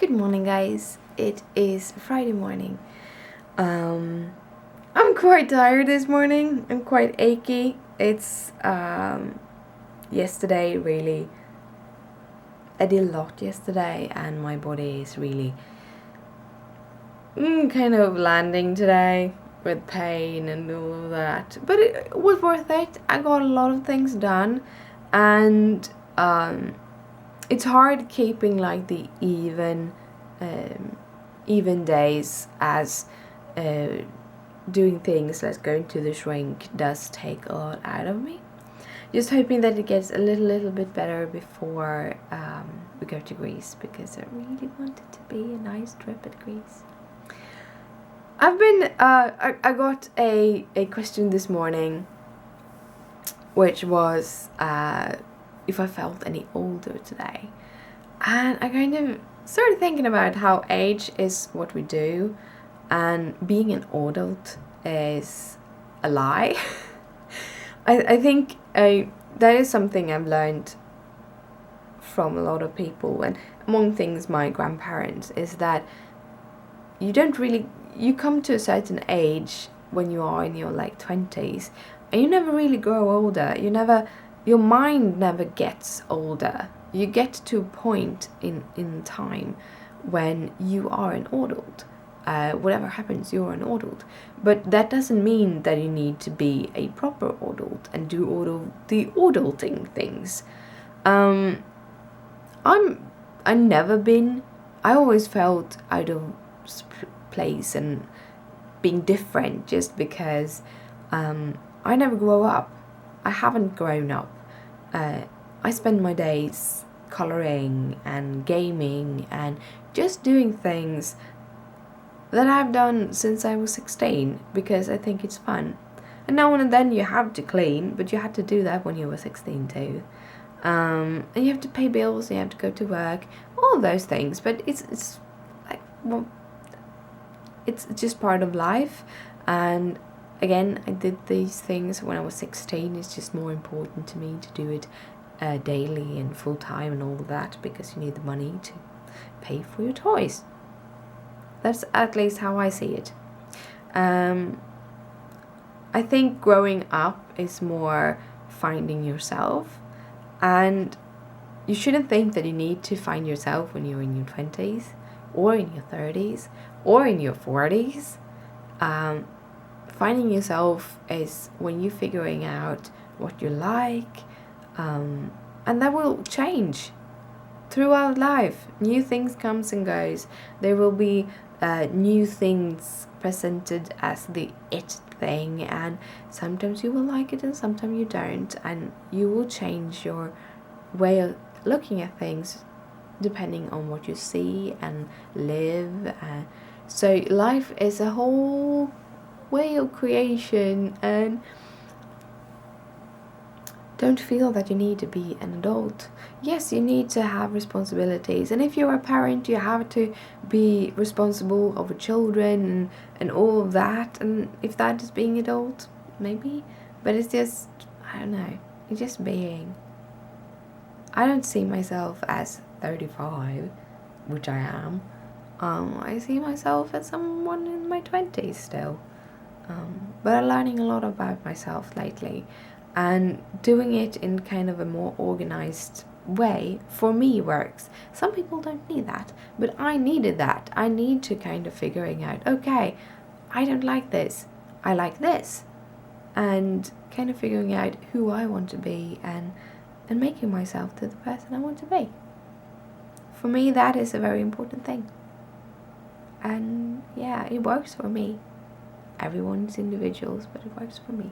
Good morning, guys. It is Friday morning. I'm quite tired this morning. I'm quite achy. It's yesterday really. I did a lot yesterday, and my body is really kind of landing today with pain and all of that. But it was worth it. I got a lot of things done, and it's hard keeping like the even days as doing things like going to the shrink does take a lot out of me. Just hoping that it gets a little bit better before we go to Greece, because I really want it to be a nice trip at Greece. I've been I got a question this morning, which was if I felt any older today, and I kind of started thinking about how age is what we do, and being an adult is a lie. I think that is something I've learned from a lot of people, and among things my grandparents, is that you come to a certain age when you are in your like 20s, and you never really grow older. Your mind never gets older. You get to a point in time when you are an adult. Whatever happens, you're an adult. But that doesn't mean that you need to be a proper adult and do all of the adulting things. I always felt out of place and being different just because I never grew up. I haven't grown up. I spend my days coloring and gaming and just doing things that I've done since I was 16 because I think it's fun. And now and then you have to clean, but you had to do that when you were 16 too. And you have to pay bills, you have to go to work, all those things. But it's like, well, it's just part of life. And again, I did these things when I was 16. It's just more important to me to do it daily and full time and all that, because you need the money to pay for your toys. That's at least how I see it. I think growing up is more finding yourself, and you shouldn't think that you need to find yourself when you're in your 20s or in your 30s or in your 40s. Finding yourself is when you're figuring out what you like, and that will change throughout life. New things comes and goes. There will be new things presented as the it thing, and sometimes you will like it and sometimes you don't, and you will change your way of looking at things depending on what you see and live. So life is a whole way of creation, and don't feel that you need to be an adult. Yes, you need to have responsibilities, and if you're a parent, you have to be responsible over children and all of that, and if that is being adult, maybe, but it's just, I don't know, it's just being. I don't see myself as 35, which I am. I see myself as someone in my 20s still, but I'm learning a lot about myself lately. And doing it in kind of a more organized way, for me, works. Some people don't need that, but I needed that. I need to kind of figuring out, okay, I don't like this, I like this. And kind of figuring out who I want to be, and making myself to the person I want to be. For me, that is a very important thing. And yeah, it works for me. Everyone's individuals, but it works for me.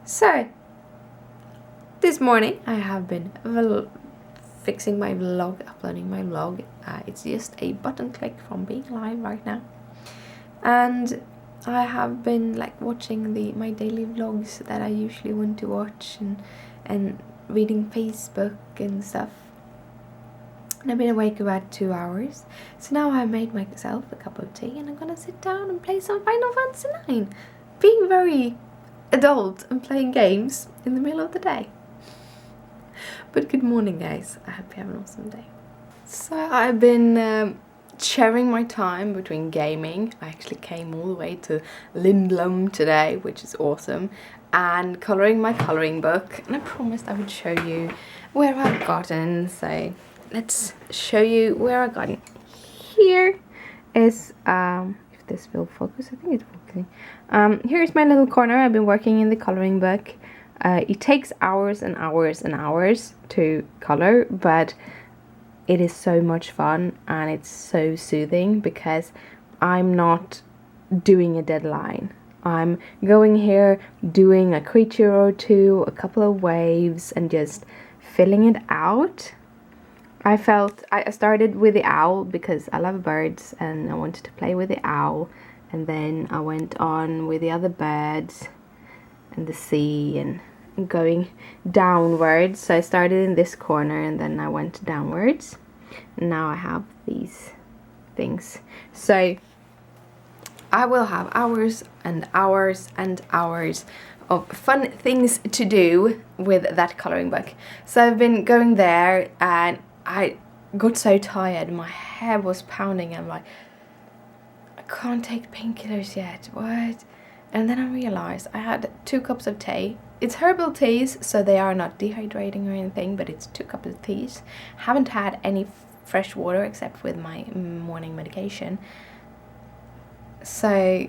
So, this morning I have been fixing my vlog, uploading my vlog. It's just a button click from being live right now. And I have been like watching my daily vlogs that I usually want to watch, and reading Facebook and stuff. And I've been awake about 2 hours. So now I made myself a cup of tea, and I'm gonna sit down and play some Final Fantasy IX. Being very adult and playing games in the middle of the day. But good morning, guys. I hope you have an awesome day. So I've been sharing my time between gaming. I actually came all the way to Lindblom today, which is awesome, and coloring my coloring book. And I promised I would show you where I've gotten. So let's show you where I got it. Here is if this will focus, I think it's focusing. Here's my little corner. I've been working in the coloring book. It takes hours and hours and hours to color, but it is so much fun and it's so soothing because I'm not doing a deadline. I'm going here, doing a creature or two, a couple of waves, and just filling it out. I started with the owl because I love birds and I wanted to play with the owl, and then I went on with the other birds and the sea and going downwards. So I started in this corner and then I went downwards. Now I have these things. So I will have hours and hours and hours of fun things to do with that coloring book. So I've been going there and I got so tired. My head was pounding. I'm like, I can't take painkillers yet. What? And then I realized I had 2 cups of tea. It's herbal teas, so they are not dehydrating or anything, but it's 2 cups of teas. Haven't had any fresh water except with my morning medication. So,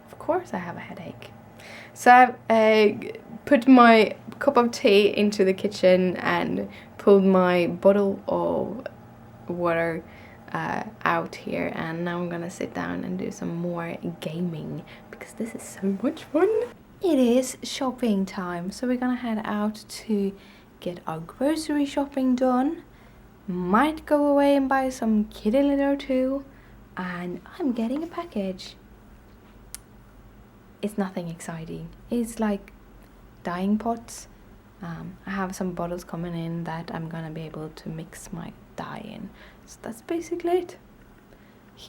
of course I have a headache. So I put my cup of tea into the kitchen and pulled my bottle of water out here, and now I'm gonna sit down and do some more gaming because this is so much fun. It is shopping time, so we're gonna head out to get our grocery shopping done. Might go away and buy some kitty litter too, and I'm getting a package. It's nothing exciting. It's like dyeing pots. I have some bottles coming in that I'm gonna be able to mix my dye in. So that's basically it.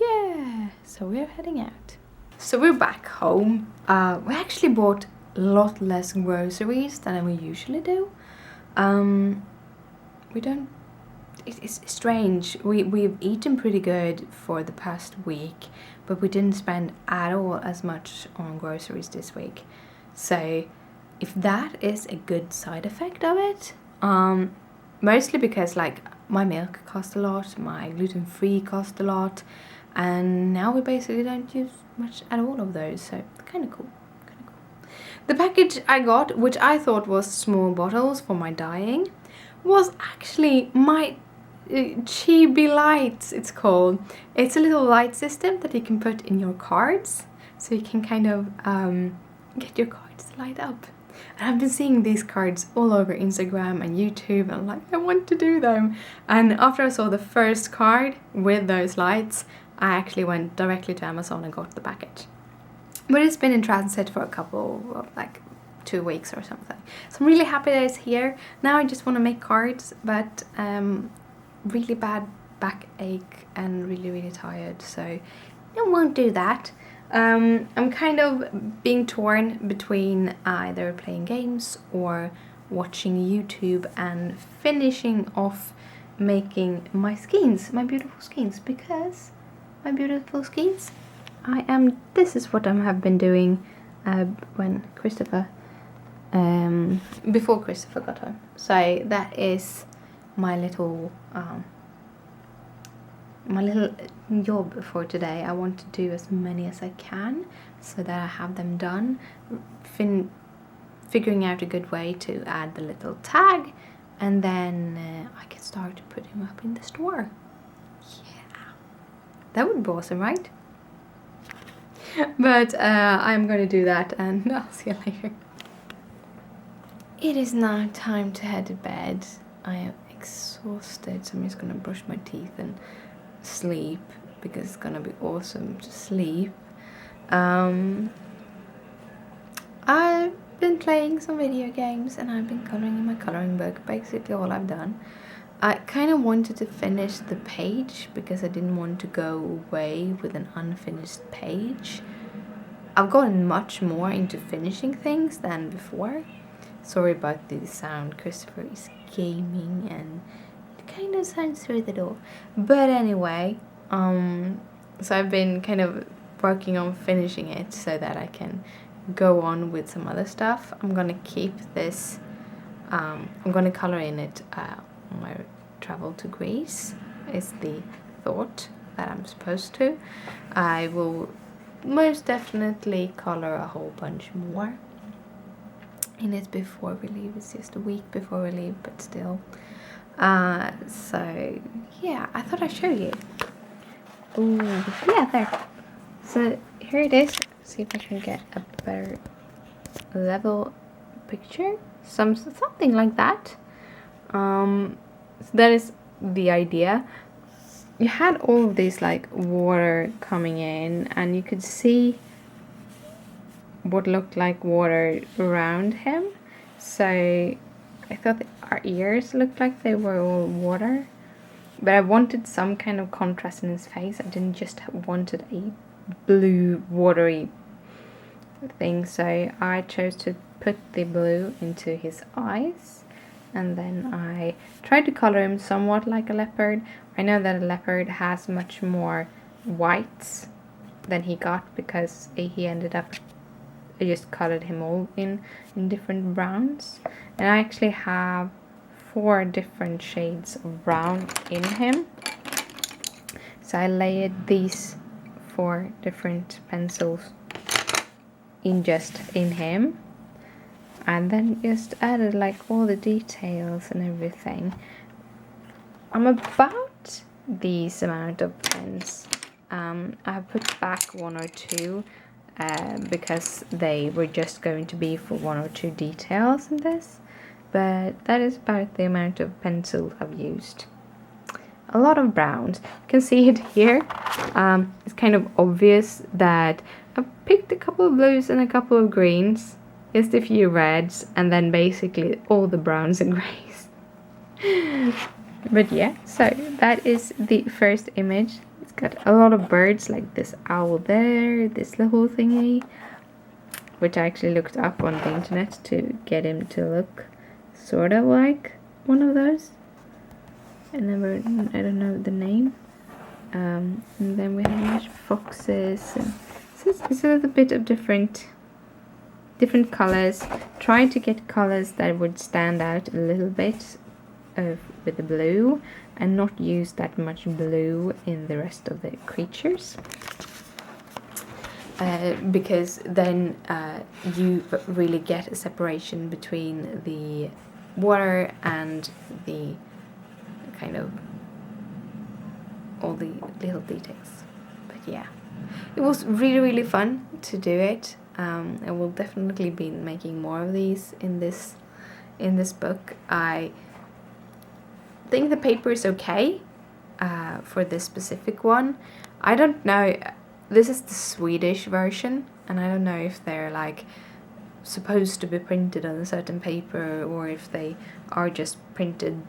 Yeah, so we're heading out. So we're back home. We actually bought a lot less groceries than we usually do. We don't. It's strange. We've eaten pretty good for the past week, but we didn't spend at all as much on groceries this week. So if that is a good side effect of it, mostly because like my milk cost a lot, my gluten-free cost a lot, and now we basically don't use much at all of those, so kind of cool. The package I got, which I thought was small bottles for my dyeing, was actually my Chibi Lights, it's called. It's a little light system that you can put in your cards, so you can kind of get your cards to light up. And I've been seeing these cards all over Instagram and YouTube, and I'm like, I want to do them. And after I saw the first card with those lights, I actually went directly to Amazon and got the package. But it's been in transit for a couple of like 2 weeks or something. So I'm really happy that it's here. Now I just want to make cards, but really bad backache and really tired, so I won't do that. I'm kind of being torn between either playing games or watching YouTube and finishing off making my skeins, my beautiful skeins, because my beautiful skeins, this is what I have been doing when Christopher, before Christopher got home. So that is my little job for today. I want to do as many as I can so that I have them done. Figuring out a good way to add the little tag, and then I can start putting them up in the store. Yeah, that would be awesome, right? But I'm gonna do that, and I'll see you later. It is now time to head to bed. I am exhausted, so I'm just gonna brush my teeth and sleep because it's gonna be awesome to sleep. I've been playing some video games and I've been coloring in my coloring book, basically all I've done. I kind of wanted to finish the page because I didn't want to go away with an unfinished page. I've gotten much more into finishing things than before. Sorry about the sound. Christopher is gaming and kind of shines through the door. But anyway, so I've been kind of working on finishing it so that I can go on with some other stuff. I'm gonna keep this, I'm gonna color in it on my travel to Greece, is the thought that I'm supposed to. I will most definitely color a whole bunch more in it before we leave. It's just a week before we leave, but still. So yeah, I thought I'd show you. Ooh, yeah, there. So here it is. See if I can get a better level picture. Something like that. So that is the idea. You had all of this like water coming in, and you could see what looked like water around him. So I thought our ears looked like they were all water, but I wanted some kind of contrast in his face. I didn't just wanted a blue watery thing, so I chose to put the blue into his eyes, and then I tried to color him somewhat like a leopard. I know that a leopard has much more whites than he got because he ended up, I just colored him all in different browns, and I actually have 4 different shades of brown in him. So I layered these 4 different pencils in him, and then just added like all the details and everything. I'm about this amount of pens. I put back 1 or 2 because they were just going to be for 1 or 2 details in this, but that is about the amount of pencil I've used. A lot of browns. You can see it here. It's kind of obvious that I picked a couple of blues and a couple of greens, just a few reds, and then basically all the browns and greys. But yeah, so that is the first image. It's got a lot of birds, like this owl there, this little thingy, which I actually looked up on the internet to get him to look sort of like one of those. I don't know the name. And then we have much foxes, and so it's a little bit of different colors. Trying to get colors that would stand out a little bit with the blue, and not use that much blue in the rest of the creatures. Because then you really get a separation between the water and the kind of all the little details. But yeah, it was really fun to do it. I will definitely be making more of these in this book. I think the paper is okay for this specific one. I don't know, this is the Swedish version, and I don't know if they're like supposed to be printed on a certain paper or if they are just printed.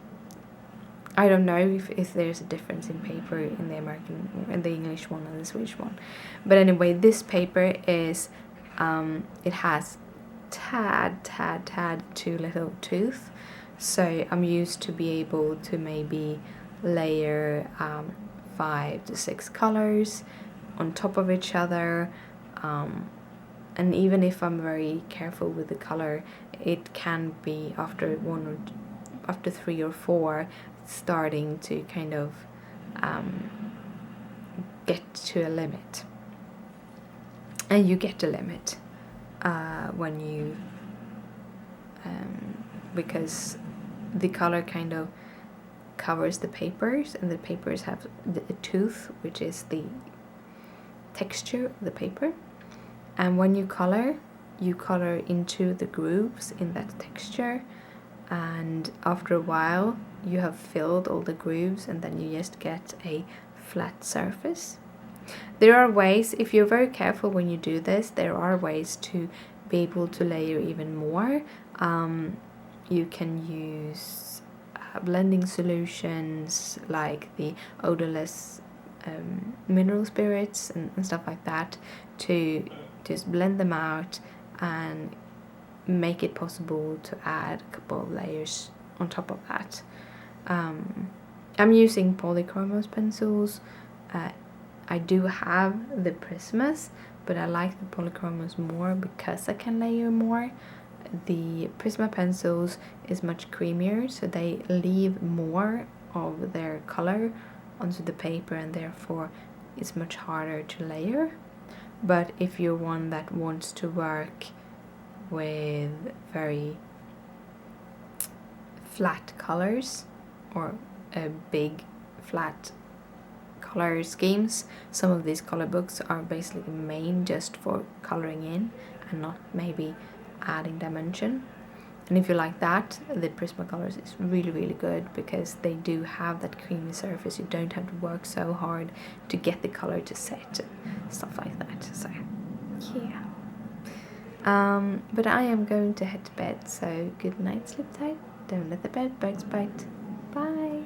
I don't know if there's a difference in paper in the American and the English one and the Swedish one. But anyway, this paper is it has tad too little tooth, so I'm used to be able to maybe layer 5 to 6 colors on top of each other, and even if I'm very careful with the color, it can be after 3 or 4 starting to kind of get to a limit. And you get a limit when you because the color kind of covers the papers, and the papers have the tooth, which is the texture of the paper, and when you color into the grooves in that texture, and after a while you have filled all the grooves, and then you just get a flat surface. There are ways, if you're very careful when you do this, there are ways to be able to layer even more. You can use blending solutions like the odorless mineral spirits and stuff like that to just blend them out and make it possible to add a couple of layers on top of that. I'm using Polychromos pencils. I do have the Prismas, but I like the Polychromos more because I can layer more. The Prisma pencils is much creamier, so they leave more of their color onto the paper, and therefore it's much harder to layer. But if you're one that wants to work with very flat colors or big flat color schemes, some of these color books are basically made just for coloring in and not maybe adding dimension. And if you like that, the Prismacolors is really good because they do have that creamy surface. You don't have to work so hard to get the color to set and stuff like that. So yeah. But I am going to head to bed, so good night, sleep tight. Don't let the bed bugs bite. Bye.